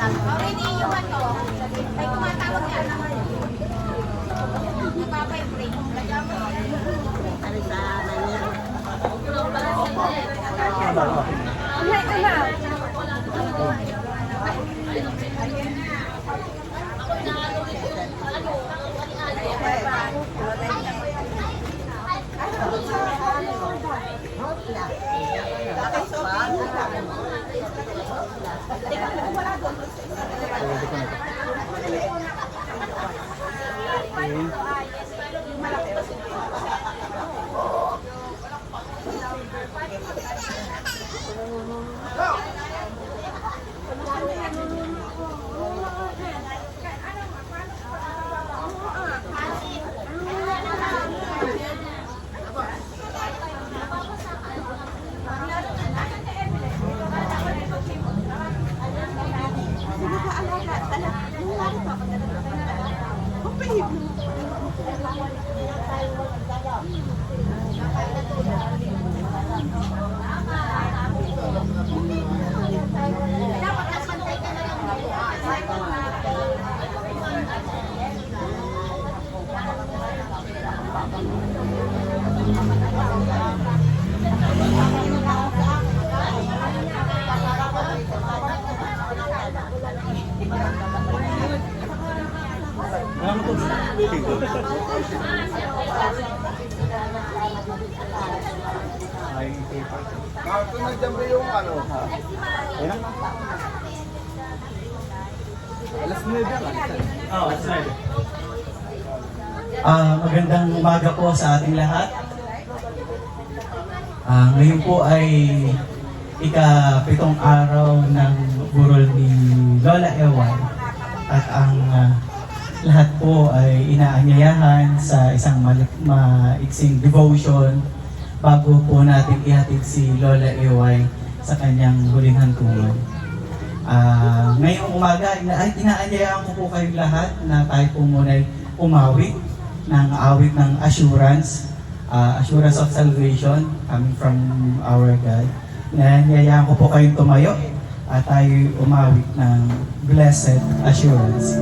Already yung ano, may tumatawag niya. Nagpa-vibrate. Ano sa Manila? Kung nagdambi yung ano, Ayan. alas 9 lang. Oh, that's right. Magandang umaga po sa ating lahat. Ngayon po ay ika-pitong araw ng burol ni Lola Ewan. At ang lahat po ay inaanyayahan sa isang maiksing devotion bago po natin ihatid si Lola Eway sa kanyang huling hantungan. Ngayong umaga, inaanyayahan ko po kayong lahat na tayo po muna umawit ng awit ng assurance, assurance of salvation coming from our God. Inaanyayahan ko po kayong tumayo at tayo umawit ng blessed assurance.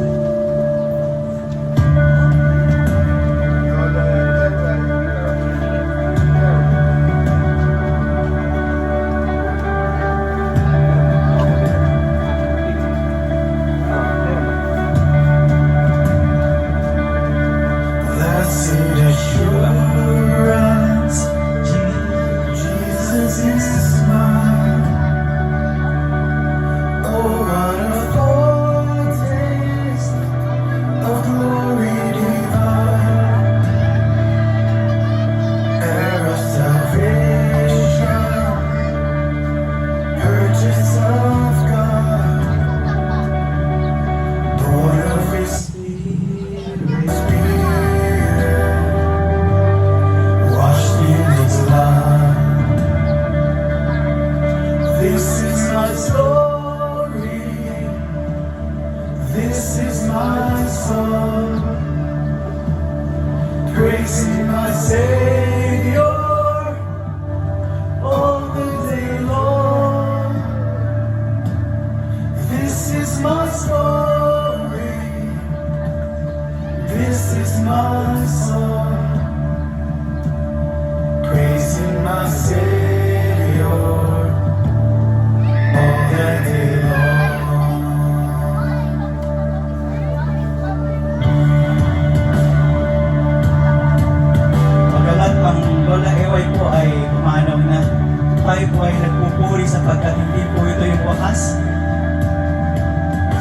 Praising my Savior all the day long. This is my story. This is my song. Praising my Savior all the day long. Lola Eway po ay pumanaw na. Tayo po ay nagpupuri sapagkat hindi po ito yung wakas.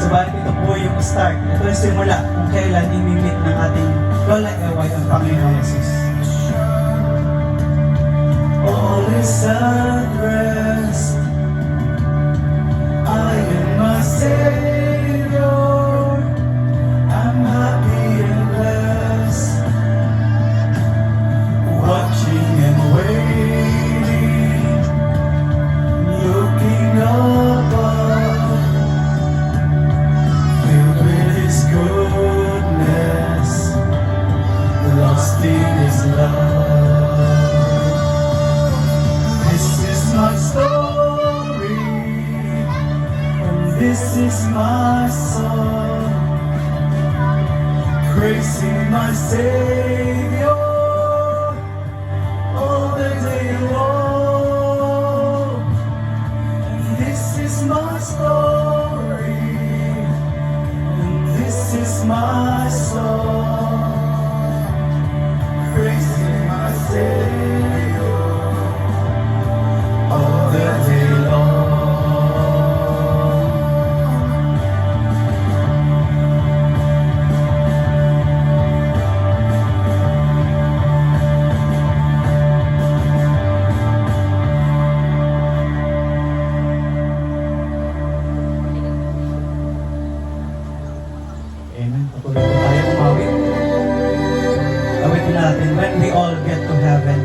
Subalit ito po yung start. Ito yung simula kung kailan imimit ng ating Lola Eway ang Panginoon Jesus. All is at rest. I am my Savior. I'm happy and blessed. Watching and waiting, looking above, filled with His goodness, lost in His love. This is This is my song, praising my Savior all the day long. And this is my story, and this is my song, praising my Savior all the day long. Amen. Patuloy po tayo umawit. Awitin natin, when we all get to heaven.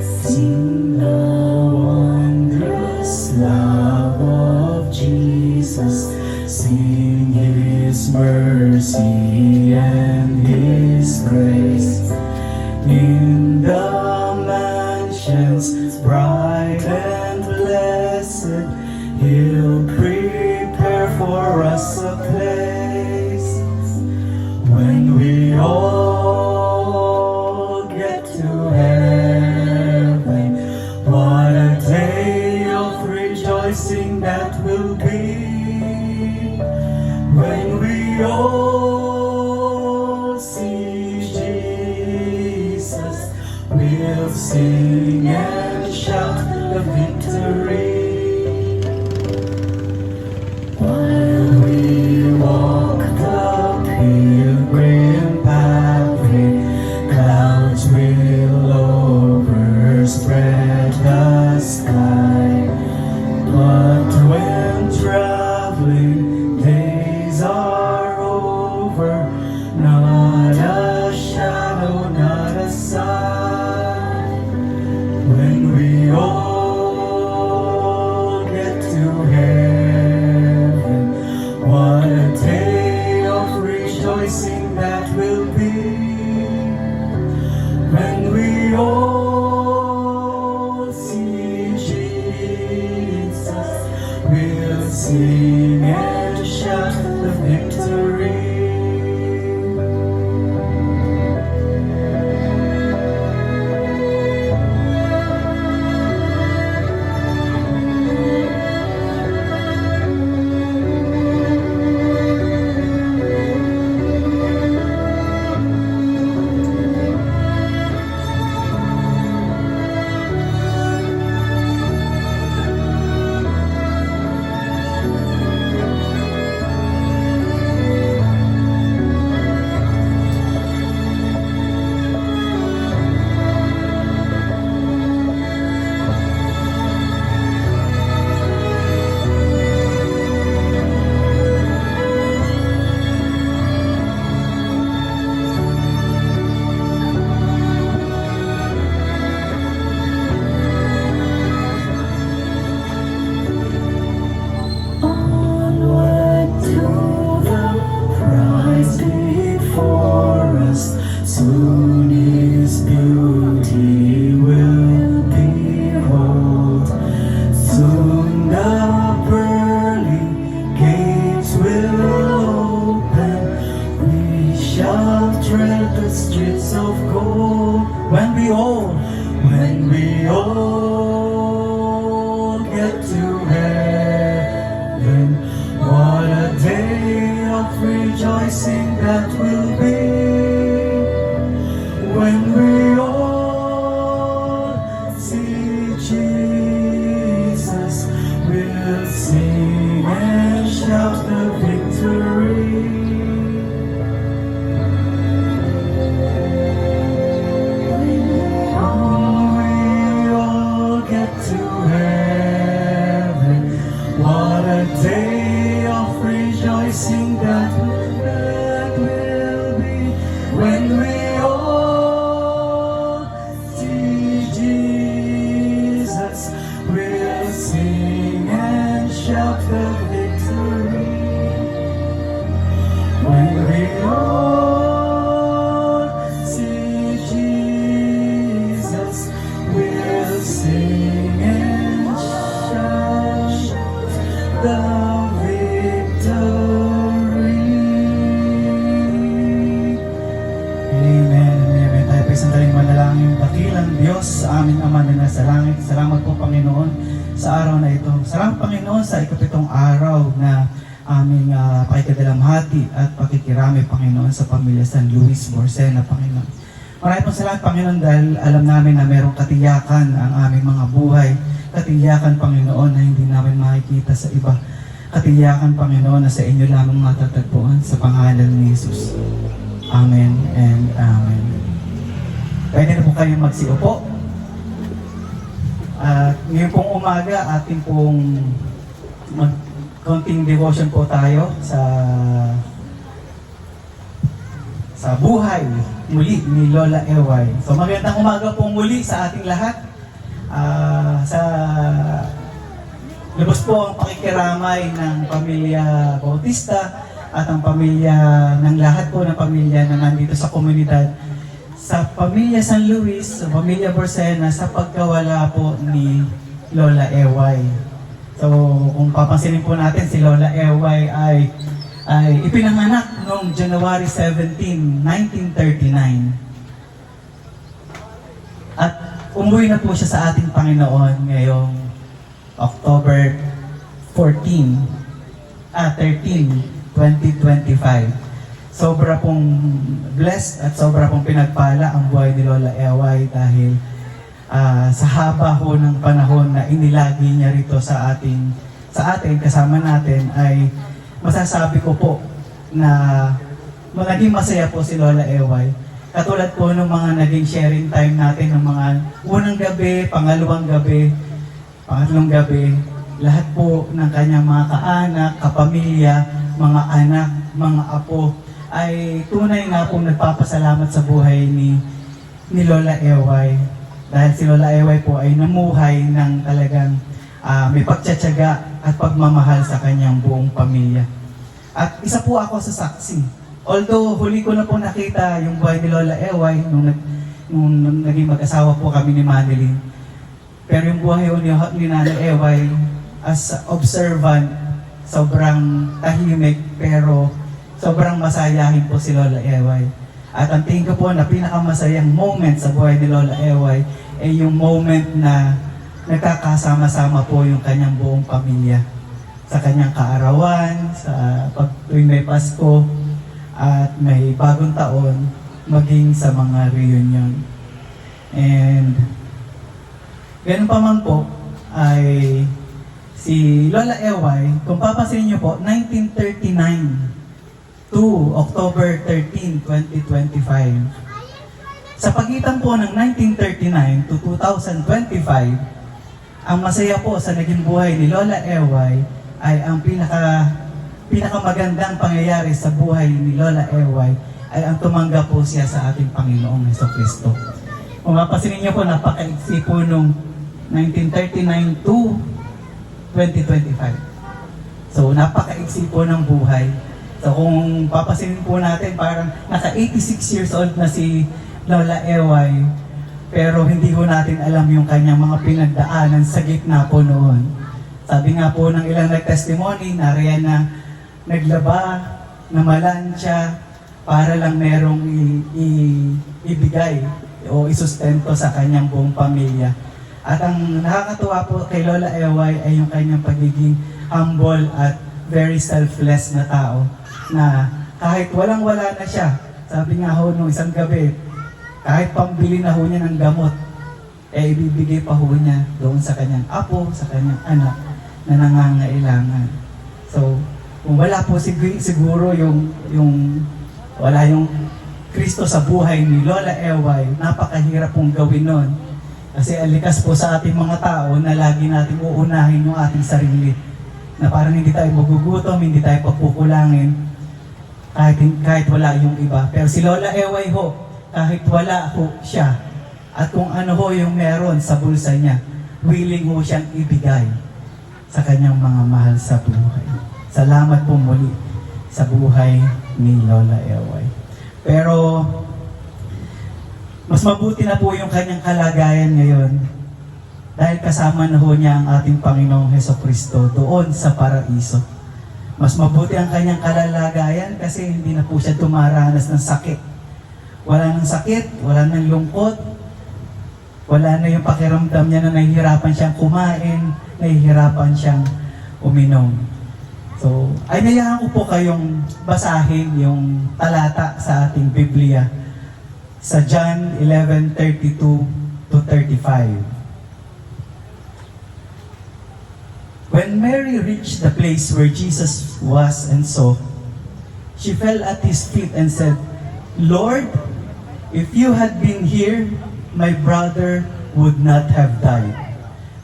Sing the wondrous love of Jesus, sing His mercy and His grace. In the mansions bright and blessed, He'll prepare for us a place. When we all get to heaven, what a day of rejoicing that will be. When we all see Jesus, we'll sing and shout the victory. While we walk the pilgrim pathway, clouds will overspread the sky. But when traveling days are over, not a shadow, not a sign. When we all get to heaven, what a day of rejoicing that will be. When we all see Jesus, we'll sing and shout the victory. Onward to the prize before us, soon His beauty will behold. Soon the pearly gates will open, we shall tread the streets of gold. When we all get to heaven, what a day of rejoicing that will be. When we all see Jesus, we'll sing and shout the victory. When we all get to heaven, what a day of rejoicing that will be. When we all see Jesus, we'll sing and shout the victory. When we all see Jesus, we'll sing and shout the victory. Amen. Amen. Tayo po sandaling manalangin. Dakilang Diyos sa aming Ama na nasa langit. Salamat po, Panginoon, sa araw na ito. Salamat, Panginoon, sa ikapitong araw na aming pakikadalamhati at pakikirami, Panginoon, sa pamilya San Luis Borcena, Panginoon. Maraming po salamat, Panginoon, dahil alam namin na mayroong katiyakan ang aming mga buhay. Katiyakan, Panginoon, na hindi namin makikita sa iba. Katiyakan, Panginoon, na sa inyo lamang matatagpuan sa pangalan ni Jesus. Amen and Amen. Pwede na po kayo magsiupo. At ngayon pong umaga, ating pong konting devotion po tayo sa buhay muli ni Lola Eway. So magandang umaga po muli sa ating lahat. Sa lubos po ang pakikiramay ng pamilya Bautista at ang pamilya ng lahat po ng pamilya na nandito sa komunidad, sa pamilya San Luis, sa pamilya Borcena, sa pagkawala po ni Lola Eway. So kung papansinin po natin, si Lola Eway ay ipinanganak noong January 17, 1939. At umuwi na po siya sa ating Panginoon ngayong October 13, 2025. Sobra pong blessed at sobra pong pinagpala ang buhay ni Lola Eway dahil sa haba ho ng panahon na inilagi niya rito sa atin kasama natin, ay masasabi ko po na naging masaya po si Lola Eway. Katulad po ng mga naging sharing time natin ng mga unang gabi, pangalawang gabi, pangatlong gabi, lahat po ng kanyang mga kaanak, kapamilya, mga anak, mga apo, ay tunay nga pong nagpapasalamat sa buhay ni Lola Eway. Dahil si Lola Eway po ay namuhay ng talagang may pagtsatsaga at pagmamahal sa kanyang buong pamilya. At isa po ako sa saksi. Although huli ko na po nakita yung buhay ni Lola Eway nung naging mag-asawa po kami ni Manilyn. Pero yung buhay ni Nana Eway as observant, sobrang tahimik pero sobrang masayahin po si Lola Eway. At ang tingin ko po na pinakamasayang moment sa buhay ni Lola Eway ay yung moment na nagkakasama-sama po yung kanyang buong pamilya sa kanyang kaarawan, sa tuwing may Pasko at may bagong taon, maging sa mga reunion. And ganun pa man po ay si Lola Eway, kung papasin niyo po, 1939 to October 13, 2025. Sa pagitan po ng 1939 to 2025, ang masaya po sa naging buhay ni Lola Eway ay ang pinakamagandang pangyayari sa buhay ni Lola Eway ay ang tumanggap po siya sa ating Panginoong Jesucristo. Kung mapasin niyo po, napakaiksi po nung 1939 to 2025. So napakaiksi po ng buhay. So kung papasinin po natin, parang nasa 86 years old na si Lola Eway, pero hindi ko natin alam yung kanyang mga pinagdaanan sa gitna po noon. Sabi nga po ng ilang nag-testimony, nariyan na naglaba, namalansya, para lang merong ibigay o isustento sa kanyang buong pamilya. At ang nakakatuwa po kay Lola Eway ay yung kanyang pagiging humble at very selfless na tao, na kahit walang-wala na siya, sabi nga ho nung isang gabi, kahit pambili na ho niya ng gamot, ibibigay pa ho niya doon sa kanyang apo, sa kanyang anak na nangangailangan. So, kung wala po siguro wala yung Kristo sa buhay ni Lola Eway, napakahirap pong gawin nun. Kasi alikas po sa ating mga tao na lagi natin uunahin yung ating sarili. Na parang hindi tayo magugutom, hindi tayo pagkukulangin, kahit wala yung iba. Pero si Lola Eway ho, kahit wala ho siya, at kung ano ho yung meron sa bulsa niya, willing ho siyang ibigay sa kanyang mga mahal sa buhay. Salamat po muli sa buhay ni Lola Eway. Pero mas mabuti na po yung kanyang kalagayan ngayon Dahil kasama na ho niya ang ating Panginoong Hesukristo doon sa paraiso. Mas mabuti ang kanyang kalalagayan kasi hindi na po siya dumaranas ng sakit. Wala nang sakit, wala nang lungkot, wala na yung pakiramdam niya na nahihirapan siyang kumain, nahihirapan siyang uminom. So, ay nayahan ko po kayong basahin yung talata sa ating Biblia sa John 11:32 to 35. When Mary reached the place where Jesus was and saw, she fell at his feet and said, "Lord, if you had been here, my brother would not have died."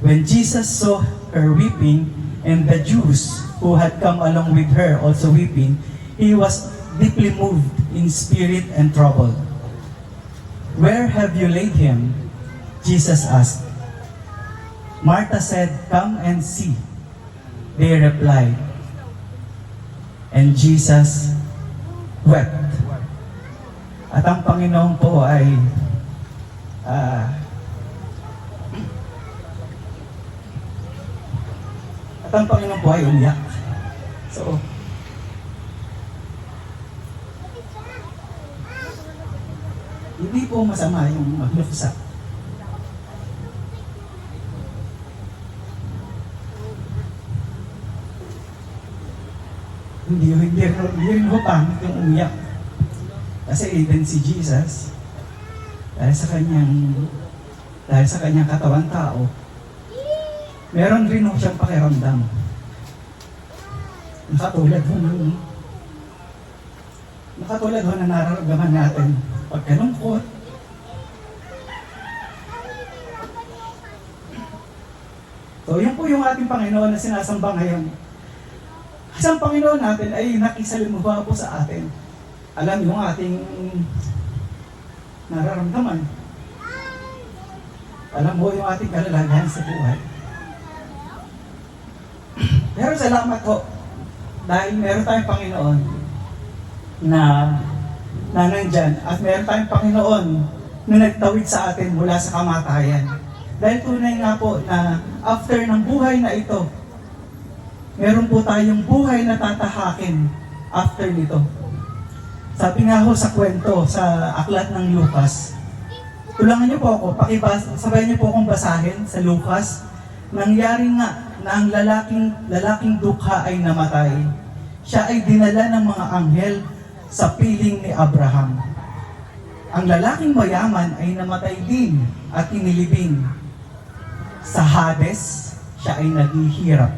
When Jesus saw her weeping, and the Jews who had come along with her also weeping, he was deeply moved in spirit and troubled. "Where have you laid him?" Jesus asked. Martha said, "Come and see." They replied, and Jesus wept. At ang Panginoon po ay umiyak. So, hindi po masama yung magluksa. Hindi rin ho pangit yung umiyak. Kasi even si Jesus, dahil sa kanyang katawan tao, meron rin ho siyang pakiramdam. Nakatulad ho na nararamdaman natin pagkalungkot. So yun po yung ating Panginoon na sinasamba ngayon. Kasi ang Panginoon natin ay nakisalimuha po sa atin. Alam yung ating nararamdaman. Alam mo yung ating kalalagayan sa buhay. Pero salamat po. Dahil meron tayong Panginoon na nandyan. At meron tayong Panginoon na nagtawid sa atin mula sa kamatayan. Dahil tunay nga po na after ng buhay na ito, meron po tayong buhay na tatahakin after nito. Sabi nga ho sa kwento, sa aklat ng Lucas, tulungan niyo po ako, sabayan niyo po akong basahin sa Lucas. Nangyari nga na ang lalaking dukha ay namatay. Siya ay dinala ng mga anghel sa piling ni Abraham. Ang lalaking mayaman ay namatay din at inilibing. Sa Hades, siya ay naghihirap.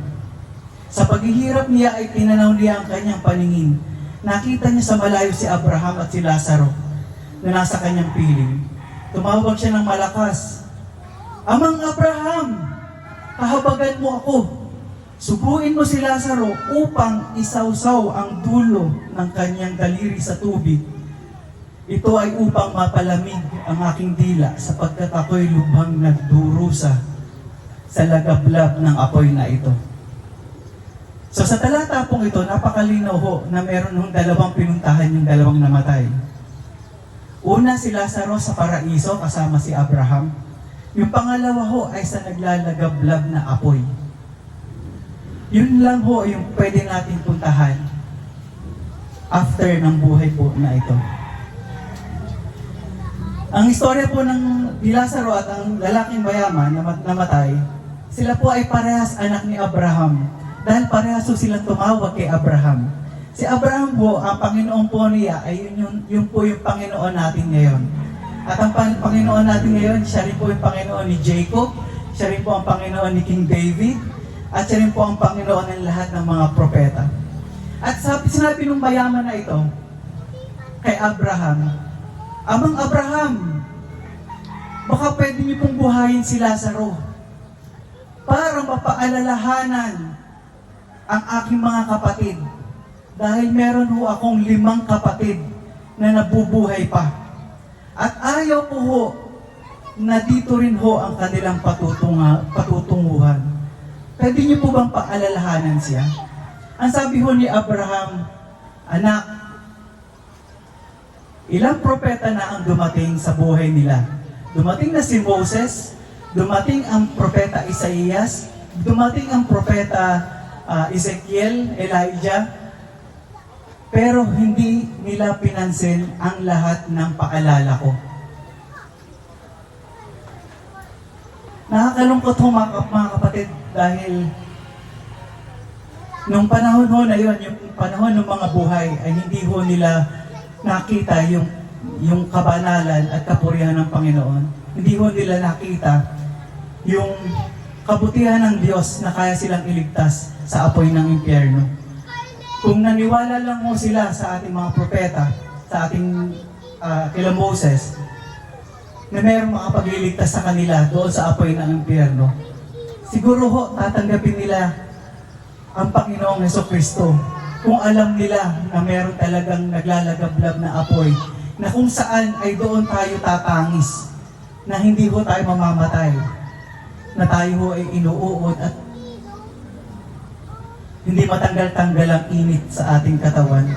Sa paghihirap niya ay tinanaw niya ang kanyang paningin. Nakita niya sa malayo si Abraham at si Lazaro na nasa kanyang piling. Tumawag siya ng malakas, "Amang Abraham, kahabagan mo ako. Subuin mo si Lazaro upang isawsaw ang dulo ng kanyang daliri sa tubig. Ito ay upang mapalamig ang aking dila sapagkat ako'y lubhang nagdurusa sa lagablab ng apoy na ito." So sa talata pong ito, napakalinaw ho na meron ng dalawang pinuntahan yung dalawang namatay. Una si Lazaro sa paraiso kasama si Abraham. Yung pangalawa ho ay sa naglalagablab na apoy. Yun lang ho yung pwede natin puntahan after ng buhay po na ito. Ang istorya po ng Lazaro at ang lalaking mayaman na namatay, sila po ay parehas anak ni Abraham. Dahil parehas silang tumawag kay Abraham. Si Abraham po, ang Panginoon po niya, ay yun po yung Panginoon natin ngayon. At ang Panginoon natin ngayon, siya rin po yung Panginoon ni Jacob, siya rin po ang Panginoon ni King David, at siya rin po ang Panginoon ng lahat ng mga propeta. At sinabi ng mayaman na ito, kay Abraham, "Amang Abraham, baka pwede niyo pong buhayin si Lazaro para mapaalalahanan ang aking mga kapatid. Dahil meron ho akong 5 kapatid na nabubuhay pa. At ayaw po ho na dito rin ho ang kanilang patutunguhan. Pwede niyo po bang paalalahanan siya?" Ang sabi ho ni Abraham, "Anak, ilang propeta na ang dumating sa buhay nila. Dumating na si Moses, dumating ang propeta Isaías, dumating ang propeta Ezekiel, Elijah, pero hindi nila pinansin ang lahat ng paalala ko. Nakakalungkot ho mga kapatid dahil nung panahon ho na yun, yung panahon ng mga buhay ay hindi ho nila nakita yung kabanalan at kapurihan ng Panginoon. Hindi ho nila nakita yung kabutihan ng Diyos na kaya silang iligtas sa apoy ng impyerno. Kung naniwala lang mo sila sa ating mga propeta, sa ating kila Moses, na mayroong makapagliligtas sa kanila doon sa apoy ng impyerno, siguro ho tatanggapin nila ang Panginoong Jesucristo kung alam nila na mayroon talagang naglalagablab na apoy na kung saan ay doon tayo tatangis, na hindi ho tayo mamamatay, na tayo ho ay inuuod at hindi matanggal-tanggal ang init sa ating katawan.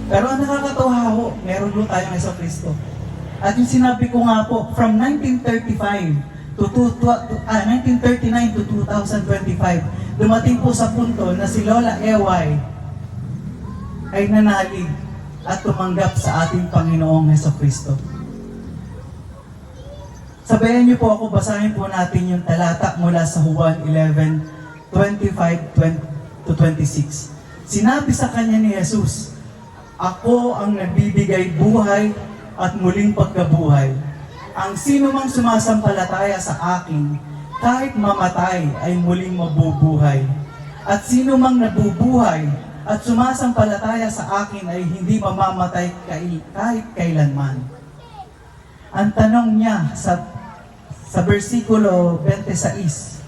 Pero ang nakakatuwa ho, meron ho tayong Jesucristo. At yung sinabi ko nga po, from 1939 to 2025, dumating po sa punto na si Lola Eway ay nanalig at tumanggap sa ating Panginoong Jesucristo. Sabayan niyo po ako, basahin po natin yung talata mula sa Juan 11:25-26. Sinabi sa kanya ni Jesus, "Ako ang nagbibigay buhay at muling pagkabuhay. Ang sino mang sumasampalataya sa akin, kahit mamatay ay muling mabubuhay. At sino mang nabubuhay at sumasampalataya sa akin ay hindi mamamatay kahit kailanman." Ang tanong niya sa versikulo 26,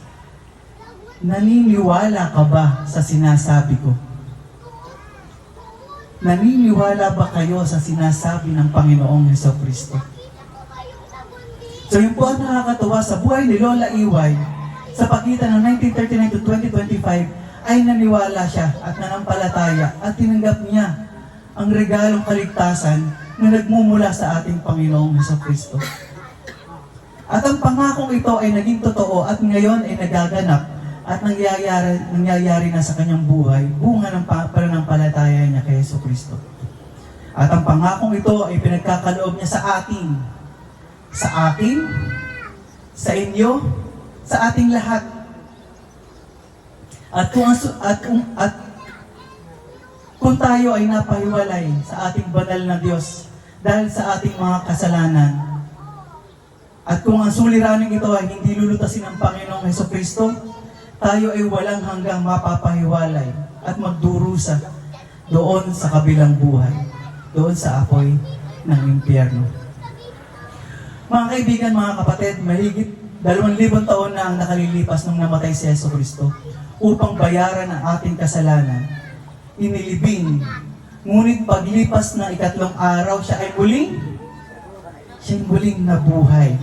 naniniwala ka ba sa sinasabi ko? Naniniwala ba kayo sa sinasabi ng Panginoong Jesucristo? So yun po ang nakakatuwa sa buhay ni Lola Iway, sa pagitan ng 1939 to 2025, ay naniwala siya at nanampalataya at tinanggap niya ang regalong kaligtasan na nagmumula sa ating Panginoong Jesucristo. At ang pangakong ito ay naging totoo at ngayon ay nagaganap at nangyayari na sa kanyang buhay, bunga ng pananampalataya niya kay Jesucristo. At ang pangakong ito ay pinagkakaloob niya sa atin, sa akin, sa inyo, sa ating lahat. At kung tayo ay napahiwalay sa ating banal na Diyos dahil sa ating mga kasalanan, at kung ang suliraning ito ay hindi lulutasin ng Panginoong Jesucristo, tayo ay walang hanggang mapapahiwalay at magdurusa doon sa kabilang buhay, doon sa apoy ng impyerno. Mga kaibigan, mga kapatid, mahigit 2,000 taon na ang nakalilipas nung namatay si Jesucristo upang bayaran ang ating kasalanan. Inilibing, ngunit paglipas ng 3 araw, siya ay muling nabuhay.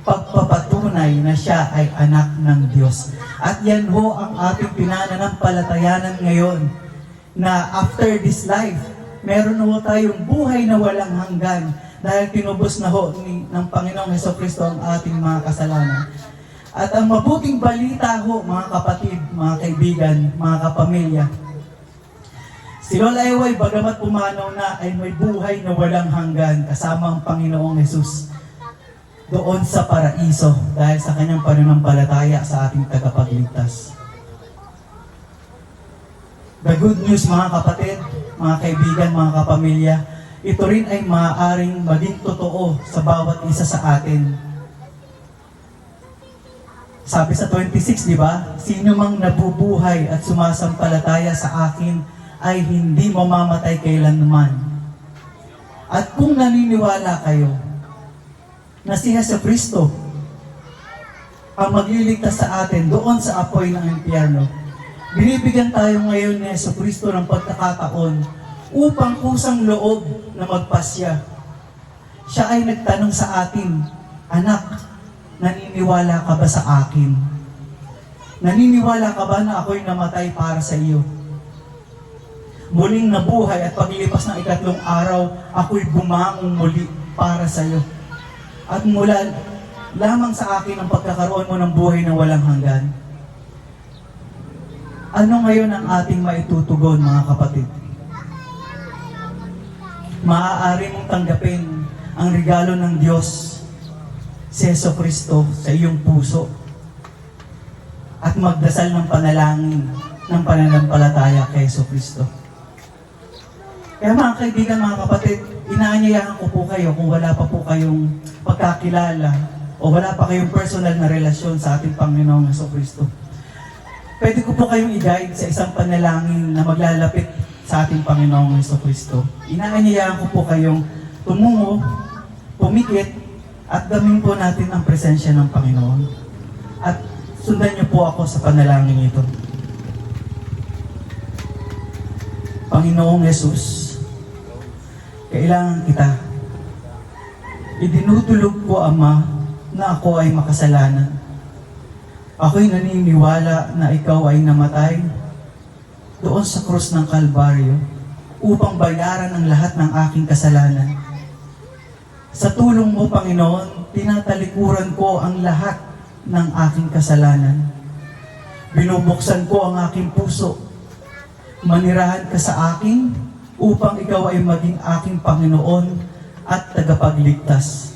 Pagpapatunay na siya ay anak ng Diyos. At yan ho ang ating pinananampalatayanan ngayon, na after this life, meron ho tayong buhay na walang hanggan dahil tinubos na ho ng Panginoong Jesucristo ang ating mga kasalanan. At ang mabuting balita ho, mga kapatid, mga kaibigan, mga kapamilya, si Lola Eway, bagamat pumanaw na, ay may buhay na walang hanggan kasama ang Panginoong Jesus doon sa paraiso dahil sa kanyang pananampalataya sa ating tagapagligtas. The good news, mga kapatid, mga kaibigan, mga kapamilya, ito rin ay maaaring maging totoo sa bawat isa sa atin. Sabi sa 26, di ba? Sino mang nabubuhay at sumasampalataya sa akin ay hindi mamamatay kailanman. At kung naniniwala kayo na si Jesucristo ang magliligtas sa atin doon sa apoy ng impyerno, binibigyan tayo ngayon ni Jesucristo ng pagkakataon upang kusang loob na magpasya. Siya ay nagtanong sa atin, "Anak, naniniwala ka ba sa akin? Naniniwala ka ba na ako'y namatay para sa iyo? Muling nabuhay at paglipas ng 3 araw, ako'y bumangon muli para sa iyo. At lamang sa akin ang pagkakaroon mo ng buhay na walang hanggan. Ano ngayon ang ating maitutugon, mga kapatid? Maaari mong tanggapin ang regalo ng Diyos, si Jesucristo, sa iyong puso at magdasal ng panalangin ng pananampalataya kay Jesucristo. Kaya mga kaibigan, mga kapatid, inaanyayahan ko po kayo kung wala pa po kayong pagkakilala o wala pa kayong personal na relasyon sa ating Panginoong Jesucristo. Pwede ko po kayong i-guide sa isang panalangin na maglalapit sa ating Panginoong Jesucristo. Inaanyayahan ko po kayong tumungo, pumikit, at gawin po natin ang presensya ng Panginoon. At sundan niyo po ako sa panalangin ito. Panginoong Jesus, kailangan kita. Idinudulog ko, Ama, na ako ay makasalanan. Ako'y naniniwala na ikaw ay namatay doon sa krus ng Kalbaryo upang bayaran ang lahat ng aking kasalanan. Sa tulong mo, Panginoon, tinatalikuran ko ang lahat ng aking kasalanan. Binubuksan ko ang aking puso. Manirahan ka sa akin upang ikaw ay maging aking Panginoon at tagapagligtas.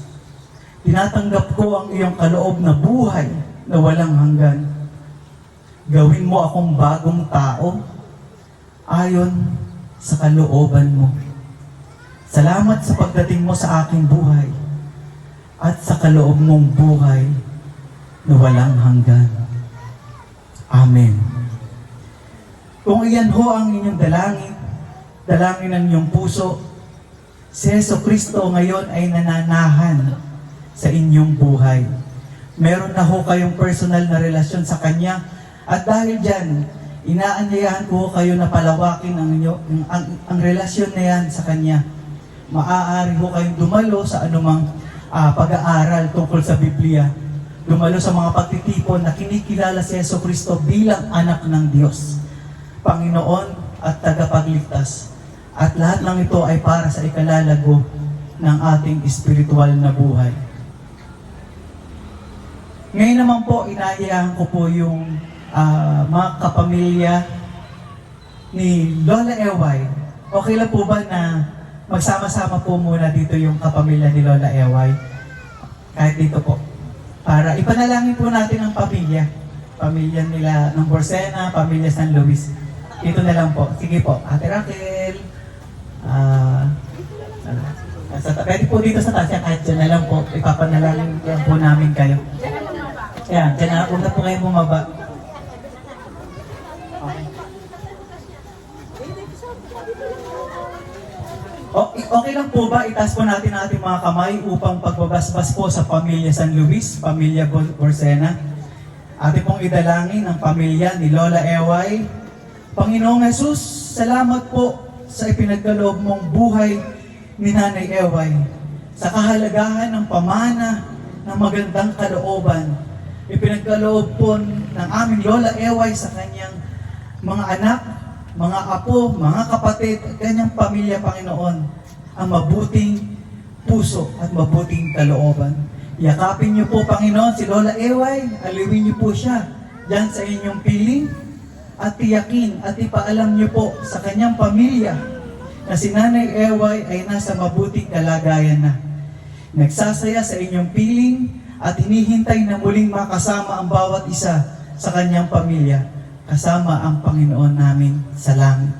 Tinatanggap ko ang iyong kaloob na buhay na walang hanggan. Gawin mo akong bagong tao ayon sa kalooban mo. Salamat sa pagdating mo sa aking buhay at sa kaloob mong buhay na walang hanggan. Amen. Kung iyan ho ang inyong dalangin ng inyong puso, si Jesucristo ngayon ay nananahan sa inyong buhay. Meron na ho kayong personal na relasyon sa Kanya, at dahil dyan, inaanyayahan ko kayo na palawakin ang relasyon na yan sa Kanya. Maaari ho kayong dumalo sa anumang pag-aaral tungkol sa Biblia. Dumalo sa mga pagtitipon na kinikilala si Jesucristo bilang anak ng Diyos, Panginoon at tagapagligtas. At lahat ng ito ay para sa ikalalago ng ating espiritual na buhay. Ngayon naman po, inaanyayahan ko po yung mga kapamilya ni Lola Eway. Okay lang po ba na magsama-sama po muna dito yung kapamilya ni Lola Eway? Kahit dito po. Para ipanalangin po natin ang pamilya. Pamilya nila ng Borsena, pamilya San Luis. Dito na lang po. Sige po, Ate Raquel. Pwede po dito sa taas, kahit dyan na lang po. Ipapanalangin po namin kayo. Yan, dyan na. Huwag na po kayo bumaba. Okay lang po ba itaas po natin ang ating mga kamay upang pagbabasbas po sa pamilya San Luis, pamilya Borsena. Ating pong idalangin ang pamilya ni Lola Eway. Panginoong Jesus, salamat po sa ipinagkaloob mong buhay ni Nanay Eway. Sa kahalagahan ng pamana ng magandang kalooban, ipinagkaloob po ng aming Lola Eway sa kanyang mga anak, mga apo, mga kapatid, at kanyang pamilya, Panginoon, ang mabuting puso at mabuting kalooban. Yakapin niyo po, Panginoon, si Lola Eway, aliwin niyo po siya diyan sa inyong piling, at tiyakin at ipaalam niyo po sa kanyang pamilya na si Nanay Eway ay nasa mabuting kalagayan na. Nagsasaya sa inyong piling at hinihintay na muling makasama ang bawat isa sa kanyang pamilya, kasama ang Panginoon namin sa langit.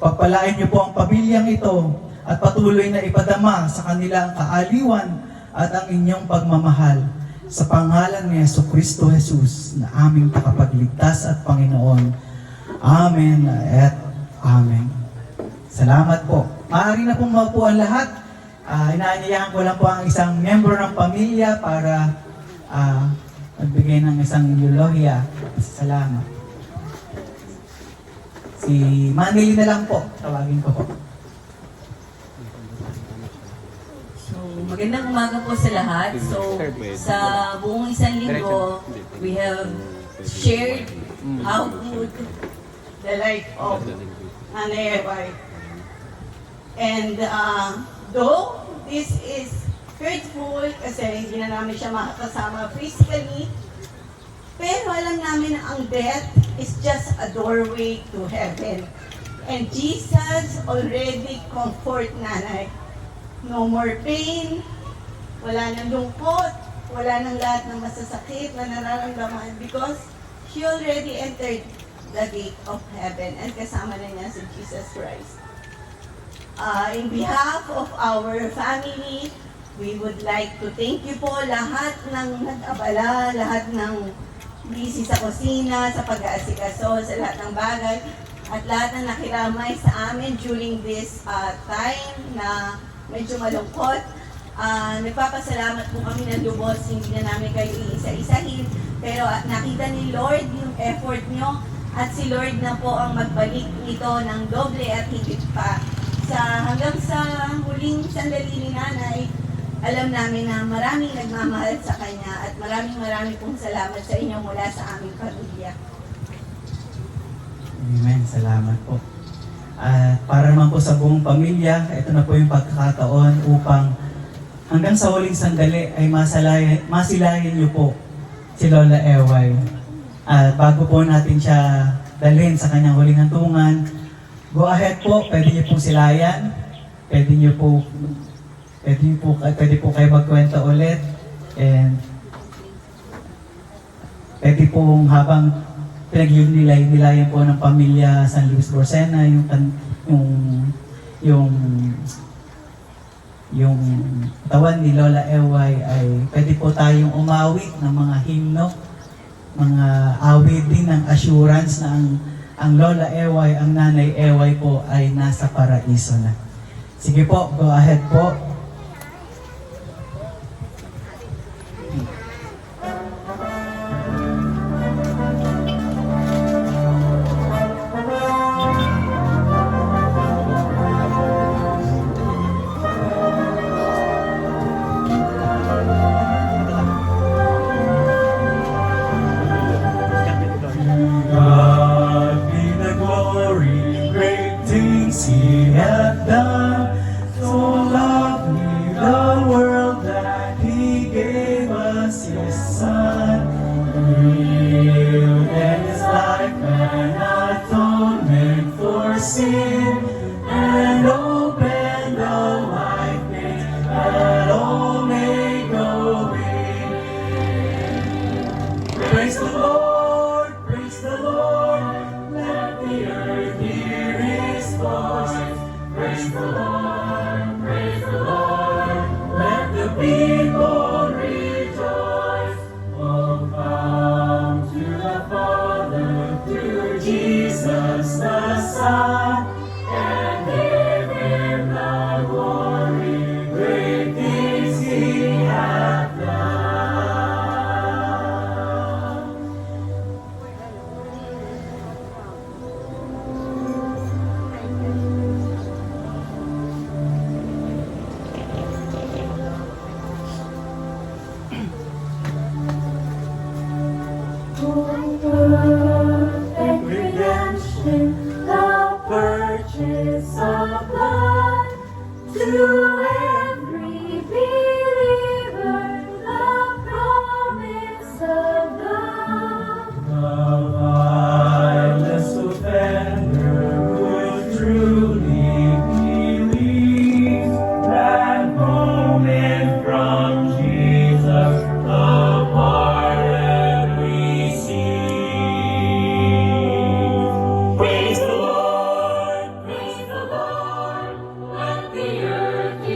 Pagpalain niyo po ang pamilyang ito at patuloy na ipadama sa kanila ang kaaliwan at ang inyong pagmamahal. Sa pangalan ni Jesucristo Jesus na aming takapagligtas at Panginoon. Amen at Amen. Salamat po. Maaari na pong maupo ang lahat. Inaanyayahan ko lang po ang isang member ng pamilya para magbigay ng isang eulogia. Salamat. Si Manili na lang po. Tawagin ko po. So, magandang umaga po sa lahat. So, sa buong isang linggo, we have shared how good the life of Nanay Eway. And though this is hurtful kasi hindi na namin siya makakasama physically. Pero alam namin na ang death is just a doorway to heaven. And Jesus already comfort nanay. No more pain, wala nang lungkot, wala nang lahat ng masasakit na nararamdaman because she already entered the gate of heaven and kasama na niya si Jesus Christ. In behalf of our family, we would like to thank you po lahat ng nag-abala, lahat ng busy sa kusina, sa pag-aasikaso, sa lahat ng bagay, at lahat ng nakiramay sa amin during this time na medyo malungkot. Nagpapasalamat po kami ng lubos, hindi na namin kayo iisa-isahin, pero nakita ni Lord yung effort nyo, at si Lord na po ang magbalik nito ng doble at higit pa. Hanggang sa huling sandali ni nanay, alam namin na maraming nagmamahal sa kanya at maraming pong salamat sa inyo mula sa aming pamilya. Amen. Salamat po. At para naman po sa buong pamilya, ito na po yung pagkakataon upang hanggang sa huling sandali ay masilayan niyo po si Lola Eway. At bago po natin siya dalhin sa kanyang huling hantungan, go ahead po, pwede niyo pong silayan, pwede po kayo magkwento ulit, and pwede pong habang pinagnilay-nilayan po ng pamilya San Luis Borcena, yung katawan ni Lola Eway ay pwede po tayong umawit ng mga himno, mga awit din ng assurance na ang Lola Eway, ang Nanay Eway po ay nasa paraiso na. Sige po, go ahead po. God be the glory, great things He hath done. So lovely the world that He gave us His Son. He yielded His life an atonement for sin, and opened the wide gate that all may go in. Praise the Lord, praise the Lord, let the earth hear His voice. Praise the Lord, let the people rejoice. Oh, come to the Father through Jesus the Son, and give Him the glory, great things He hath done. Perfect redemption, the purchase of blood, to every believer, the promise of God. The vilest offender would truly believe that moment from Jesus, the pardon receive. Praise the Lord, let the earth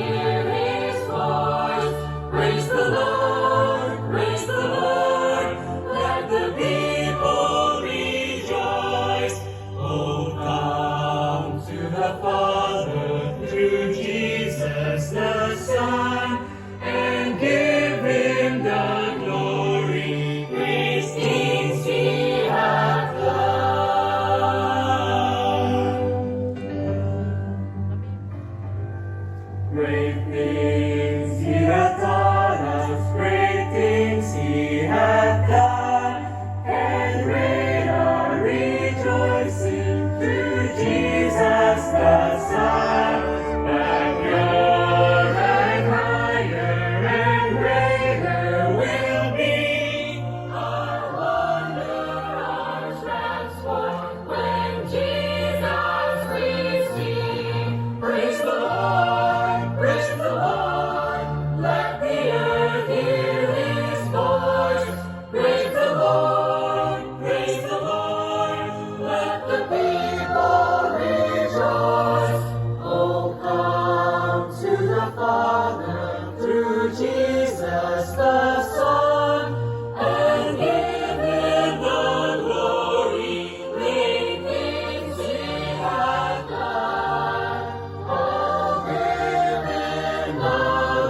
the people rejoice. Oh, come to the Father through Jesus the Son, and give Him the glory, great things He hath done. Oh, give Him the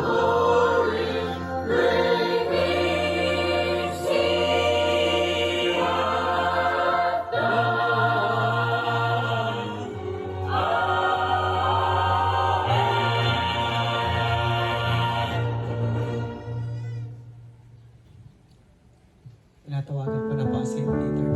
glory, great things He hath done. Tinatawagan ko na po ang same leader.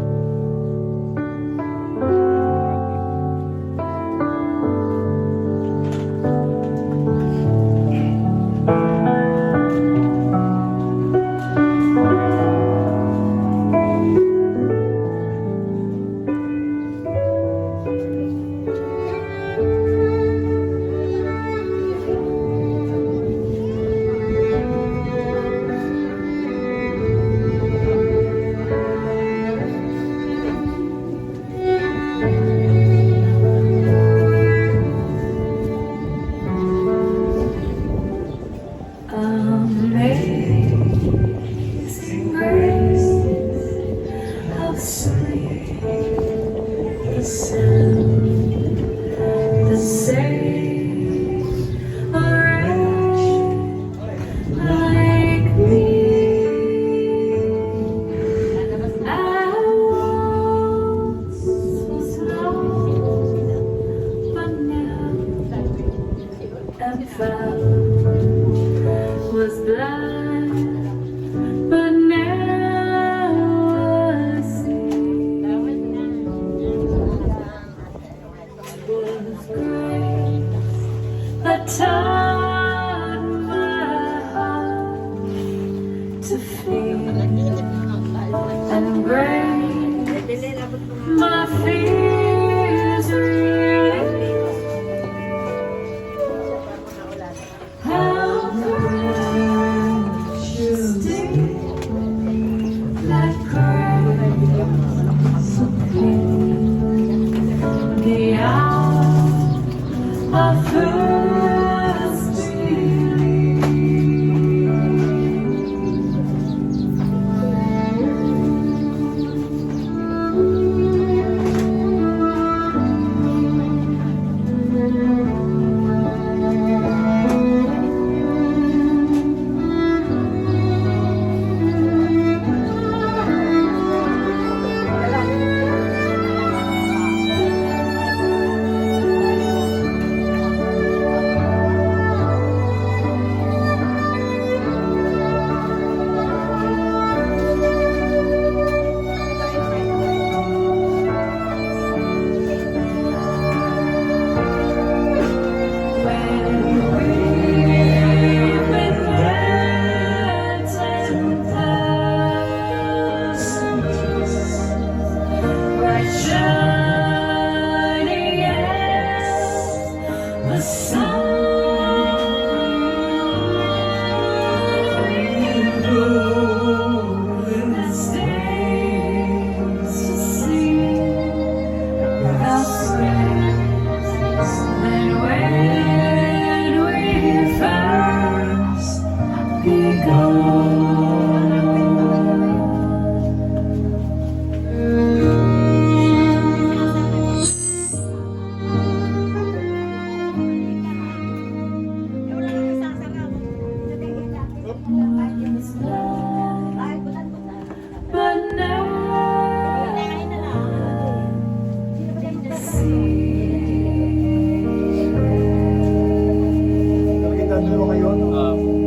Amazing grace, how sweet the sound that saved a wretch like me. I once was lost, but now am found. Was blind, but now I see. Was grace that taught my heart to feel, and grace my fears relieved. How precious did that grace appear the hour of first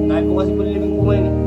Tayo po kasi po living po ngayon.